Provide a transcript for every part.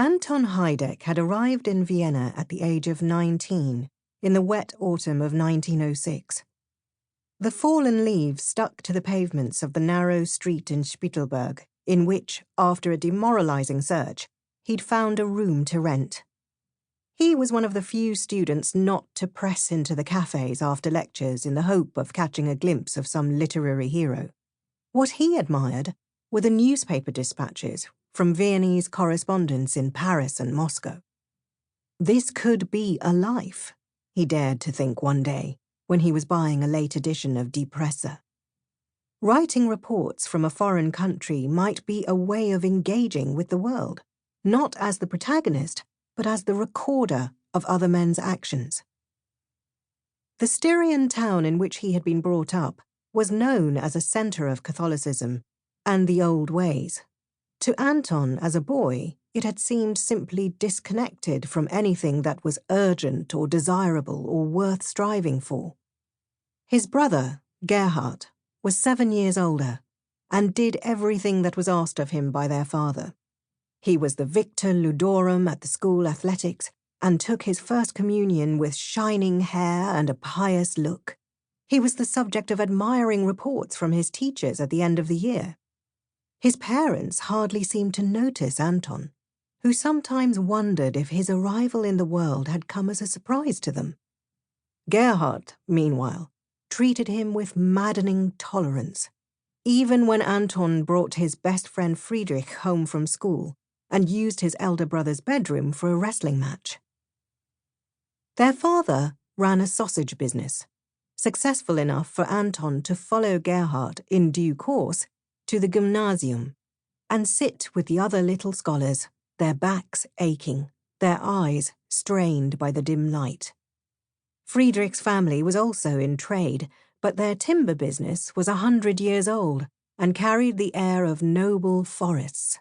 Anton Heideck had arrived in Vienna at the age of 19, in the wet autumn of 1906. The fallen leaves stuck to the pavements of the narrow street in Spittelberg, in which, after a demoralizing search, he'd found a room to rent. He was one of the few students not to press into the cafes after lectures in the hope of catching a glimpse of some literary hero. What he admired were the newspaper dispatches from Viennese correspondents in Paris and Moscow. This could be a life, he dared to think one day when he was buying a late edition of Die Presse. Writing reports from a foreign country might be a way of engaging with the world, not as the protagonist, but as the recorder of other men's actions. The Styrian town in which he had been brought up was known as a centre of Catholicism and the old ways. To Anton, as a boy, it had seemed simply disconnected from anything that was urgent or desirable or worth striving for. His brother, Gerhard, was 7 years older and did everything that was asked of him by their father. He was the Victor Ludorum at the school athletics and took his first communion with shining hair and a pious look. He was the subject of admiring reports from his teachers at the end of the year. His parents hardly seemed to notice Anton, who sometimes wondered if his arrival in the world had come as a surprise to them. Gerhard, meanwhile, treated him with maddening tolerance, even when Anton brought his best friend Friedrich home from school and used his elder brother's bedroom for a wrestling match. Their father ran a sausage business, successful enough for Anton to follow Gerhard in due course to the gymnasium and sit with the other little scholars, their backs aching, their eyes strained by the dim light. Friedrich's family was also in trade, but their timber business was 100 years old and carried the air of noble forests,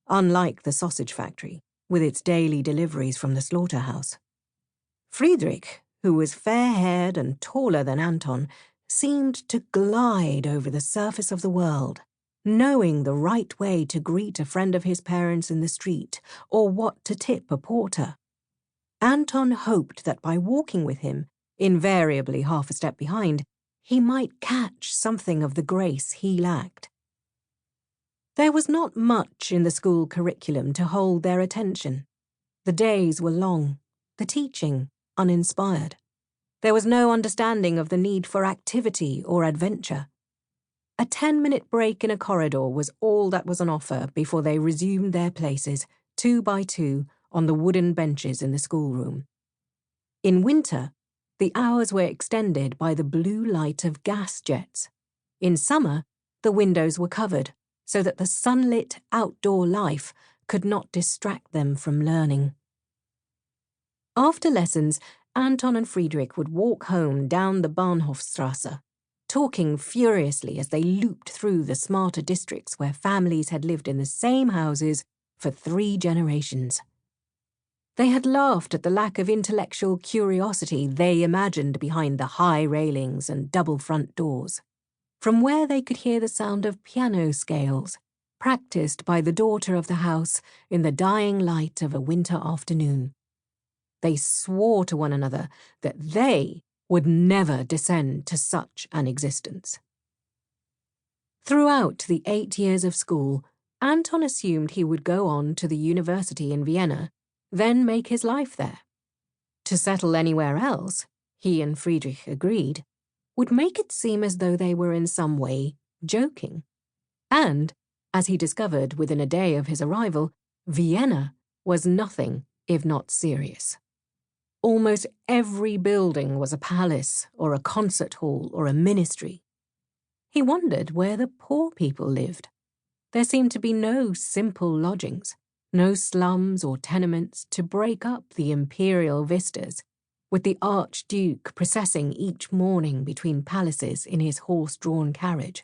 unlike the sausage factory, with its daily deliveries from the slaughterhouse. Friedrich, who was fair-haired and taller than Anton, seemed to glide over the surface of the world, knowing the right way to greet a friend of his parents in the street or what to tip a porter. Anton hoped that by walking with him, invariably half a step behind, he might catch something of the grace he lacked. There was not much in the school curriculum to hold their attention. The days were long, the teaching uninspired. There was no understanding of the need for activity or adventure. A 10-minute break in a corridor was all that was on offer before they resumed their places, 2 by 2, on the wooden benches in the schoolroom. In winter, the hours were extended by the blue light of gas jets. In summer, the windows were covered so that the sunlit outdoor life could not distract them from learning. After lessons, Anton and Friedrich would walk home down the Bahnhofstrasse, talking furiously as they looped through the smarter districts where families had lived in the same houses for 3 generations. They had laughed at the lack of intellectual curiosity they imagined behind the high railings and double front doors, from where they could hear the sound of piano scales, practiced by the daughter of the house in the dying light of a winter afternoon. They swore to one another that they would never descend to such an existence. Throughout the 8 years of school, Anton assumed he would go on to the university in Vienna, then make his life there. To settle anywhere else, he and Friedrich agreed, would make it seem as though they were in some way joking. And, as he discovered within a day of his arrival, Vienna was nothing if not serious. Almost every building was a palace or a concert hall or a ministry. He wondered where the poor people lived. There seemed to be no simple lodgings, no slums or tenements to break up the imperial vistas, with the Archduke processing each morning between palaces in his horse-drawn carriage.